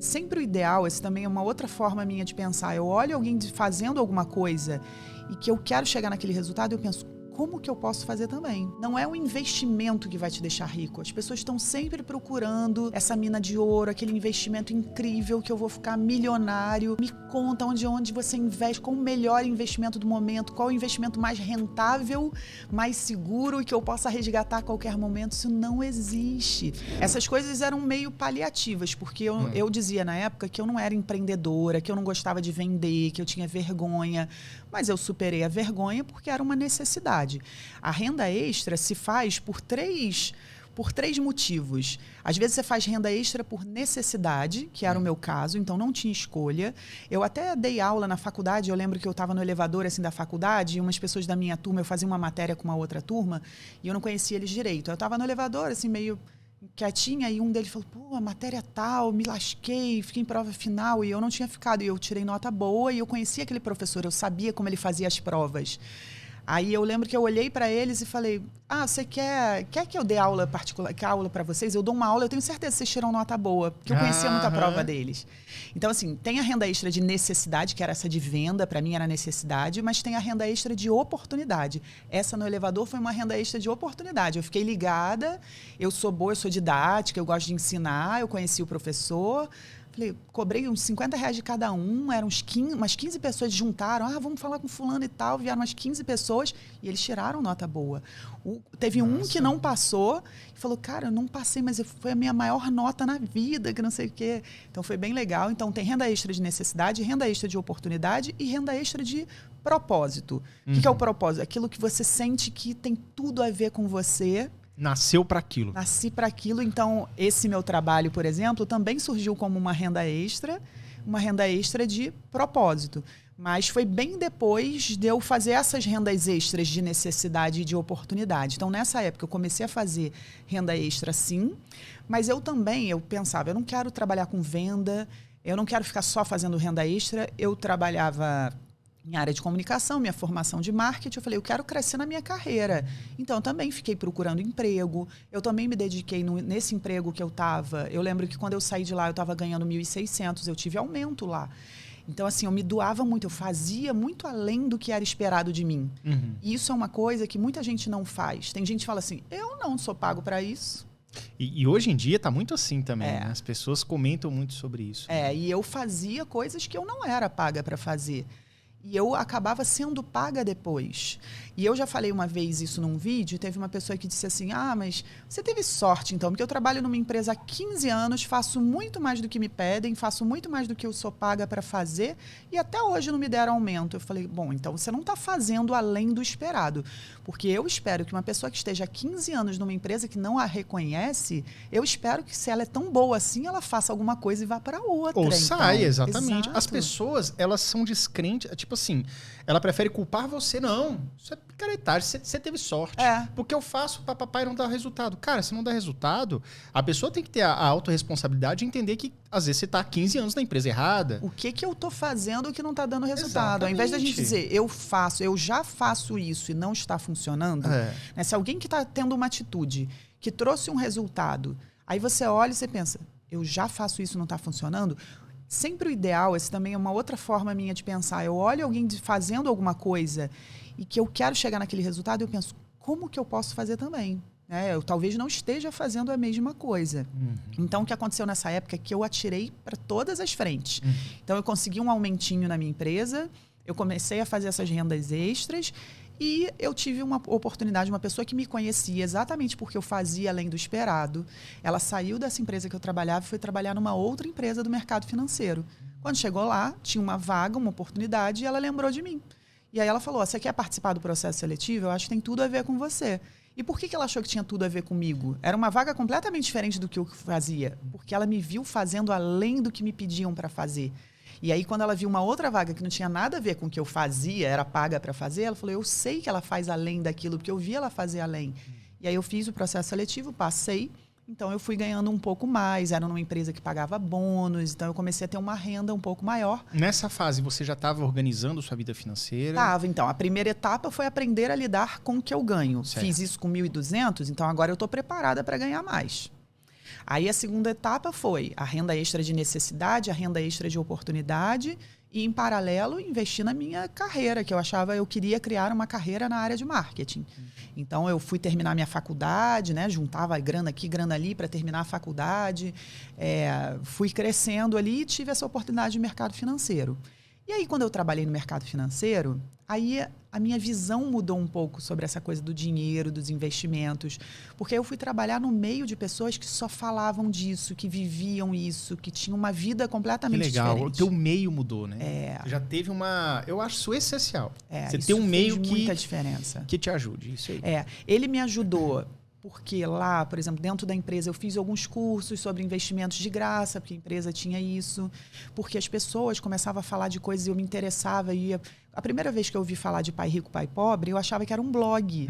sempre o ideal, essa também é uma outra forma minha de pensar. Eu olho alguém fazendo alguma coisa e que eu quero chegar naquele resultado, eu penso, como que eu posso fazer também? Não é o investimento que vai te deixar rico. As pessoas estão sempre procurando essa mina de ouro, aquele investimento incrível que eu vou ficar milionário. Me conta onde você investe, qual o melhor investimento do momento, qual o investimento mais rentável, mais seguro e que eu possa resgatar a qualquer momento. Isso não existe. Essas coisas eram meio paliativas, porque eu dizia na época que eu não era empreendedora, que eu não gostava de vender, que eu tinha vergonha. Mas eu superei a vergonha porque era uma necessidade. A renda extra se faz por três motivos. Às vezes você faz renda extra por necessidade, que era o meu caso, então não tinha escolha. Eu até dei aula na faculdade, eu lembro que eu estava no elevador assim, da faculdade e umas pessoas da minha turma, eu fazia uma matéria com uma outra turma e eu não conhecia eles direito. Eu estava no elevador, assim, meio quietinha, e um deles falou, pô, a matéria tal, me lasquei, fiquei em prova final, e eu não tinha ficado, e eu tirei nota boa, e eu conhecia aquele professor, eu sabia como ele fazia as provas. Aí eu lembro que eu olhei para eles e falei, você quer que eu dê aula particular, que aula para vocês? Eu dou uma aula, eu tenho certeza que vocês tiram nota boa, porque eu conhecia muito a prova deles. Então, assim, tem a renda extra de necessidade, que era essa de venda, para mim era necessidade, mas tem a renda extra de oportunidade. Essa no elevador foi uma renda extra de oportunidade. Eu fiquei ligada, eu sou boa, eu sou didática, eu gosto de ensinar, eu conheci o professor. Falei, cobrei uns R$50 de cada um, eram umas 15 pessoas juntaram, vamos falar com fulano e tal, vieram umas 15 pessoas e eles tiraram nota boa. Teve um que não passou e falou, cara, eu não passei, mas foi a minha maior nota na vida, que não sei o quê. Então foi bem legal. Então tem renda extra de necessidade, renda extra de oportunidade e renda extra de propósito. O que é o propósito? Aquilo que você sente que tem tudo a ver com você. Nasceu para aquilo. Nasci para aquilo. Então, esse meu trabalho, por exemplo, também surgiu como uma renda extra de propósito. Mas foi bem depois de eu fazer essas rendas extras de necessidade e de oportunidade. Então, nessa época, eu comecei a fazer renda extra, sim. Mas eu pensava, eu não quero trabalhar com venda, eu não quero ficar só fazendo renda extra. Eu trabalhava em área de comunicação, minha formação de marketing, eu falei, eu quero crescer na minha carreira. Então, eu também fiquei procurando emprego, eu também me dediquei nesse emprego que eu estava. Eu lembro que quando eu saí de lá, eu estava ganhando 1.600, eu tive aumento lá. Então, assim, eu me doava muito, eu fazia muito além do que era esperado de mim. E isso é uma coisa que muita gente não faz. Tem gente que fala assim, eu não sou pago para isso. E hoje em dia tá muito assim também, né? As pessoas comentam muito sobre isso. E eu fazia coisas que eu não era paga para fazer. E eu acabava sendo paga depois. E eu já falei uma vez isso num vídeo, teve uma pessoa que disse assim, mas você teve sorte então, porque eu trabalho numa empresa há 15 anos, faço muito mais do que me pedem, faço muito mais do que eu sou paga para fazer, e até hoje não me deram aumento. Eu falei, bom, então você não está fazendo além do esperado. Porque eu espero que uma pessoa que esteja há 15 anos numa empresa que não a reconhece, eu espero que se ela é tão boa assim, ela faça alguma coisa e vá para outra. Ou saia, exatamente. Exato. As pessoas, elas são descrentes, tipo assim, ela prefere culpar você. Não, isso é picaretagem, você teve sorte. Porque eu faço para papai não dar resultado. Cara, se não dá resultado, a pessoa tem que ter a autorresponsabilidade de entender que às vezes você tá há 15 anos na empresa errada. O que eu tô fazendo que não tá dando resultado? Exatamente. Ao invés da gente dizer, eu já faço isso e não está funcionando, né? Se alguém que tá tendo uma atitude que trouxe um resultado, aí você olha e você pensa, eu já faço isso e não está funcionando. Sempre o ideal, essa também é uma outra forma minha de pensar. Eu olho alguém fazendo alguma coisa e que eu quero chegar naquele resultado, eu penso, como que eu posso fazer também? Eu talvez não esteja fazendo a mesma coisa. Então, o que aconteceu nessa época é que eu atirei para todas as frentes. Então, eu consegui um aumentinho na minha empresa, eu comecei a fazer essas rendas extras e eu tive uma oportunidade, uma pessoa que me conhecia exatamente porque eu fazia além do esperado. Ela saiu dessa empresa que eu trabalhava e foi trabalhar numa outra empresa do mercado financeiro. Quando chegou lá, tinha uma vaga, uma oportunidade e ela lembrou de mim. E aí ela falou, você quer participar do processo seletivo? Eu acho que tem tudo a ver com você. E por que ela achou que tinha tudo a ver comigo? Era uma vaga completamente diferente do que eu fazia. Porque ela me viu fazendo além do que me pediam para fazer. E aí, quando ela viu uma outra vaga que não tinha nada a ver com o que eu fazia, era paga para fazer, ela falou, eu sei que ela faz além daquilo, porque eu vi ela fazer além. E aí, eu fiz o processo seletivo, passei. Então, eu fui ganhando um pouco mais. Era numa empresa que pagava bônus. Então, eu comecei a ter uma renda um pouco maior. Nessa fase, você já estava organizando sua vida financeira? Estava. Então, a primeira etapa foi aprender a lidar com o que eu ganho. Certo. Fiz isso com 1.200, então agora eu estou preparada para ganhar mais. Aí a segunda etapa foi a renda extra de necessidade, a renda extra de oportunidade e, em paralelo, investir na minha carreira, que eu queria criar uma carreira na área de marketing. Então, eu fui terminar minha faculdade, né? Juntava grana aqui, grana ali para terminar a faculdade. Fui crescendo ali e tive essa oportunidade de mercado financeiro. E aí, quando eu trabalhei no mercado financeiro, aí a minha visão mudou um pouco sobre essa coisa do dinheiro, dos investimentos. Porque eu fui trabalhar no meio de pessoas que só falavam disso, que viviam isso, que tinham uma vida completamente diferente. Que legal. O teu meio mudou, né? Já teve uma... Eu acho isso essencial. Você isso ter um meio fez muita diferença. Que te ajude. Isso aí. Ele me ajudou... Porque lá, por exemplo, dentro da empresa eu fiz alguns cursos sobre investimentos de graça, porque a empresa tinha isso. Porque as pessoas começavam a falar de coisas e eu me interessava. A primeira vez que eu ouvi falar de Pai Rico, Pai Pobre, eu achava que era um blog.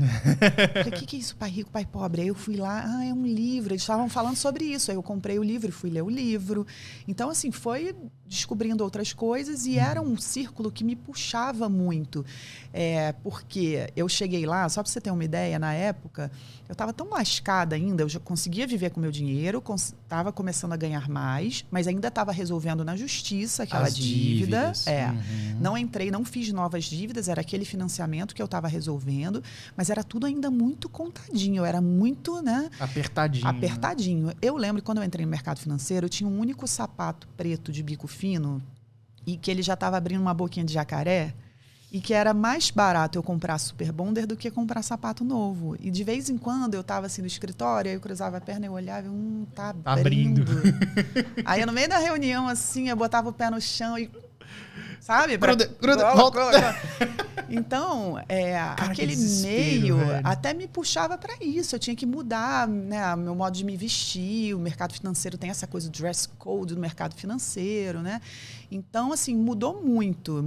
Falei, o que é isso, Pai Rico, Pai Pobre? Aí eu fui lá, é um livro. Eles estavam falando sobre isso. Aí eu comprei o livro e fui ler o livro. Então, assim, foi descobrindo outras coisas e era um círculo que me puxava muito. Porque eu cheguei lá, só para você ter uma ideia, na época, eu estava tão lascada ainda, eu já conseguia viver com o meu dinheiro, estava começando a ganhar mais, mas ainda estava resolvendo na justiça aquela dívida. Não entrei, não fiz novas dívidas, era aquele financiamento que eu estava resolvendo, mas era tudo ainda muito contadinho, era muito, né? Apertadinho. Eu lembro que quando eu entrei no mercado financeiro, eu tinha um único sapato preto de bico fino e que ele já estava abrindo uma boquinha de jacaré e que era mais barato eu comprar Super Bonder do que comprar sapato novo. E de vez em quando eu estava assim no escritório, aí eu cruzava a perna e eu olhava e tá abrindo. Aí no meio da reunião, assim, eu botava o pé no chão e... Sabe? Gruda, volta. Então, Cara, aquele meio até me puxava para isso. Eu tinha que mudar, né, meu modo de me vestir. O mercado financeiro tem essa coisa do dress code do mercado financeiro, né? Então, assim, mudou muito.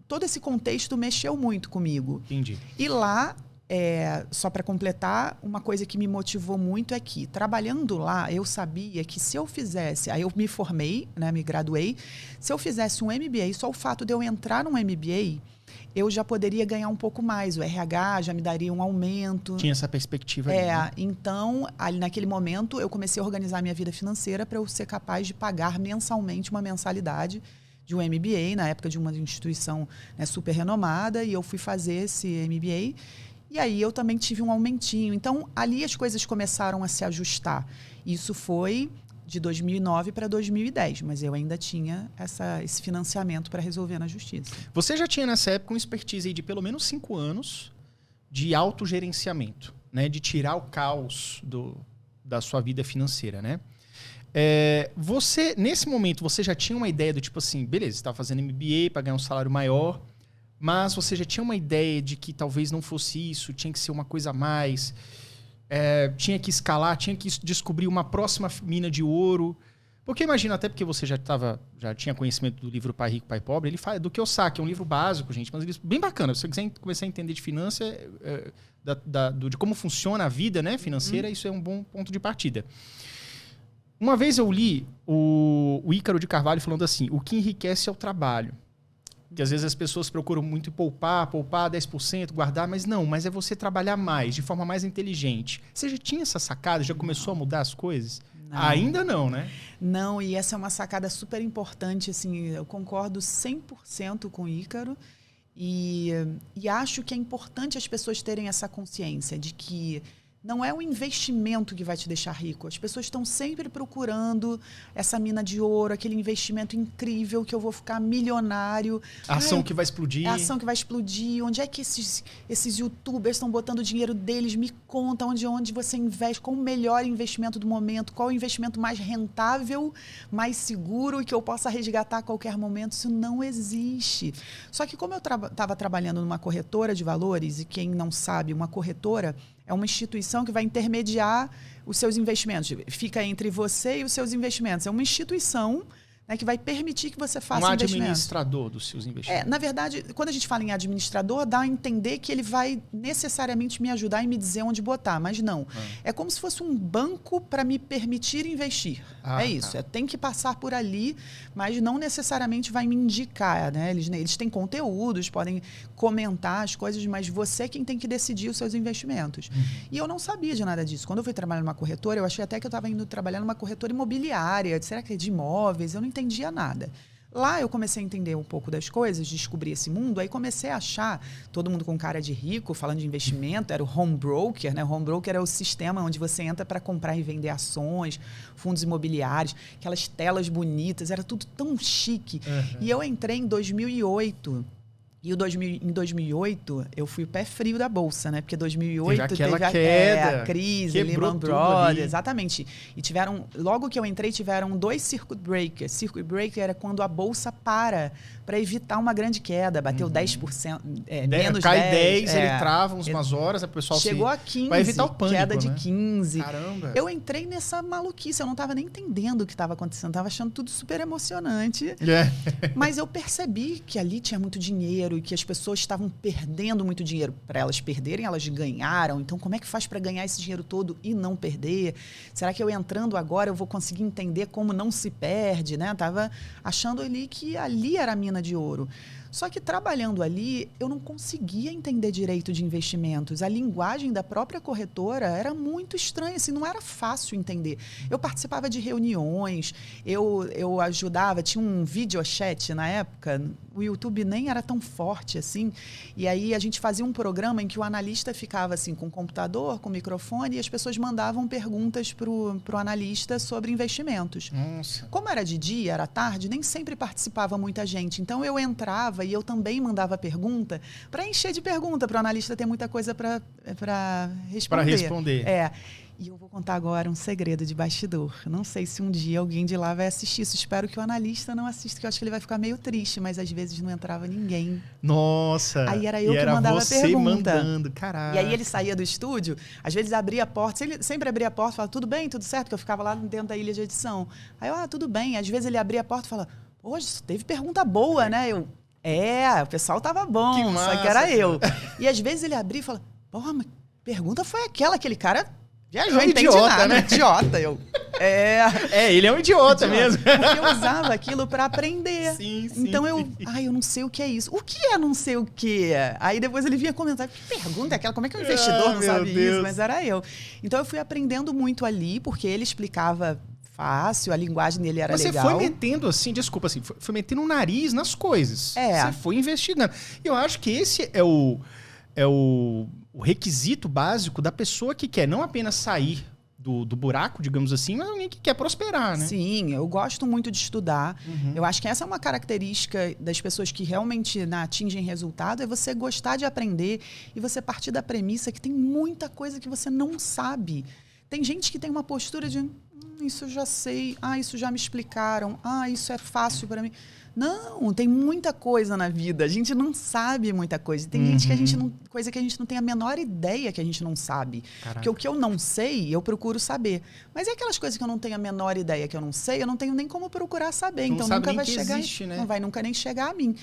Todo esse contexto mexeu muito comigo. Entendi. E lá... só para completar, uma coisa que me motivou muito é que, trabalhando lá, eu sabia que se eu fizesse... Aí eu me formei, né, me graduei. Se eu fizesse um MBA, só o fato de eu entrar num MBA, eu já poderia ganhar um pouco mais. O RH já me daria um aumento. Tinha essa perspectiva ali, né? Então, ali naquele momento, eu comecei a organizar minha vida financeira para eu ser capaz de pagar mensalmente uma mensalidade de um MBA, na época de uma instituição, né, super renomada, e eu fui fazer esse MBA. E aí eu também tive um aumentinho. Então, ali as coisas começaram a se ajustar. Isso foi de 2009 para 2010, mas eu ainda tinha esse financiamento para resolver na justiça. Você já tinha nessa época um expertise aí de pelo menos 5 anos de autogerenciamento, né? De tirar o caos da sua vida financeira, né? Você, nesse momento, você já tinha uma ideia do tipo assim, beleza, você estava fazendo MBA para ganhar um salário maior, mas você já tinha uma ideia de que talvez não fosse isso, tinha que ser uma coisa a mais, tinha que escalar, tinha que descobrir uma próxima mina de ouro. Porque imagina, até porque você já tinha conhecimento do livro Pai Rico, Pai Pobre, ele fala do Kiyosaki, é um livro básico, gente, mas um livro bem bacana. Se você quiser começar a entender de finanças, de como funciona a vida, né, financeira, isso é um bom ponto de partida. Uma vez eu li o Ícaro de Carvalho falando assim, o que enriquece é o trabalho. Que às vezes as pessoas procuram muito poupar 10%, guardar, mas é você trabalhar mais, de forma mais inteligente. Você já tinha essa sacada? Já começou a mudar as coisas? Não. Ainda não, né? Não, e essa é uma sacada super importante. Assim, eu concordo 100% com o Ícaro e acho que é importante as pessoas terem essa consciência de que não é o investimento que vai te deixar rico. As pessoas estão sempre procurando essa mina de ouro, aquele investimento incrível que eu vou ficar milionário. A ação que vai explodir. É a ação que vai explodir. Onde é que esses youtubers estão botando o dinheiro deles? Me conta onde você investe, qual o melhor investimento do momento, qual o investimento mais rentável, mais seguro e que eu possa resgatar a qualquer momento. Isso não existe. Só que como eu estava trabalhando numa corretora de valores, e quem não sabe, uma corretora é uma instituição que vai intermediar os seus investimentos. Fica entre você e os seus investimentos. É uma instituição, né, né, que vai permitir que você faça um investimento. administrador dos seus investimentos. Na verdade, quando a gente fala em administrador, dá a entender que ele vai necessariamente me ajudar e me dizer onde botar, mas não. É como se fosse um banco para me permitir investir. É isso, tem que passar por ali, mas não necessariamente vai me indicar, né? Eles têm conteúdos, podem comentar as coisas, mas você é quem tem que decidir os seus investimentos. E eu não sabia de nada disso. Quando eu fui trabalhar numa corretora, eu achei até que eu estava indo trabalhar numa corretora imobiliária. Será que é de imóveis? Eu não entendia nada. Lá eu comecei a entender um pouco das coisas, descobri esse mundo, aí comecei a achar todo mundo com cara de rico, falando de investimento, era o home broker, né? O home broker é o sistema onde você entra para comprar e vender ações, fundos imobiliários, aquelas telas bonitas, era tudo tão chique. E eu entrei em 2008. E em 2008, eu fui o pé frio da Bolsa, né? Porque 2008 teve aquela queda, a crise, Lehman Brothers, exatamente. E logo que eu entrei, tiveram 2 circuit breakers. Circuit breaker era quando a Bolsa para evitar uma grande queda, bateu 10%, menos 10. Cai 10, ele trava umas horas, o pessoal chegou a 15, vai evitar o pânico, queda de né? 15. Caramba. Eu entrei nessa maluquice, eu não estava nem entendendo o que estava acontecendo, estava achando tudo super emocionante. Mas eu percebi que ali tinha muito dinheiro, e que as pessoas estavam perdendo muito dinheiro. Para elas perderem, elas ganharam. Então, como é que faz para ganhar esse dinheiro todo e não perder? Será que eu entrando agora eu vou conseguir entender como não se perde? Né? Tava achando ali que ali era a mina de ouro. Só que trabalhando ali, eu não conseguia entender direito de investimentos. A linguagem da própria corretora era muito estranha, assim, não era fácil entender. Eu participava de reuniões, eu ajudava, tinha um videochat na época, o YouTube nem era tão forte assim, e aí a gente fazia um programa em que o analista ficava assim, com o computador, com o microfone, e as pessoas mandavam perguntas pro analista sobre investimentos. Nossa. Como era de dia, era tarde, nem sempre participava muita gente. Então eu entrava e eu também mandava pergunta para encher de pergunta, para o analista ter muita coisa para responder. Para responder. E eu vou contar agora um segredo de bastidor. Não sei se um dia alguém de lá vai assistir isso. Espero que o analista não assista, que eu acho que ele vai ficar meio triste, mas às vezes não entrava ninguém. Nossa! Aí era eu que mandava você pergunta. Mandando, caralho. E aí ele saía do estúdio, às vezes abria a porta, ele sempre abria a porta e falava, tudo bem, tudo certo, que eu ficava lá dentro da ilha de edição. Aí eu, tudo bem. Às vezes ele abria a porta e falava, hoje teve pergunta boa, né? O pessoal tava bom, que massa, só que era eu. E às vezes ele abria e fala, porra, mas pergunta foi aquele cara viajou, é um idiota, né? Idiota, ele é um idiota mesmo. Porque eu usava aquilo para aprender. Sim. Então eu não sei o que é isso. O que é não sei o que? Aí depois ele vinha comentar, que pergunta é aquela? Como é que um investidor não sabe isso? Mas era eu. Então eu fui aprendendo muito ali, porque ele explicava fácil, a linguagem dele era legal. Você foi metendo assim, desculpa, assim, foi metendo o nariz nas coisas. Você foi investigando. E eu acho que esse é o requisito básico da pessoa que quer não apenas sair do buraco, digamos assim, mas alguém que quer prosperar, né? Sim, eu gosto muito de estudar. Eu acho que essa é uma característica das pessoas que realmente atingem resultado, é você gostar de aprender e você partir da premissa que tem muita coisa que você não sabe. Tem gente que tem uma postura de isso eu já sei, isso já me explicaram, isso é fácil para mim. Não, tem muita coisa na vida, a gente não sabe muita coisa. Tem gente que a gente não, coisa que a gente não tem a menor ideia que a gente não sabe. Caraca. Porque o que eu não sei, eu procuro saber. Mas é aquelas coisas que eu não tenho a menor ideia que eu não sei, eu não tenho nem como procurar saber. Não então sabe nunca nem vai que chegar, existe, né? não vai nunca nem chegar a mim.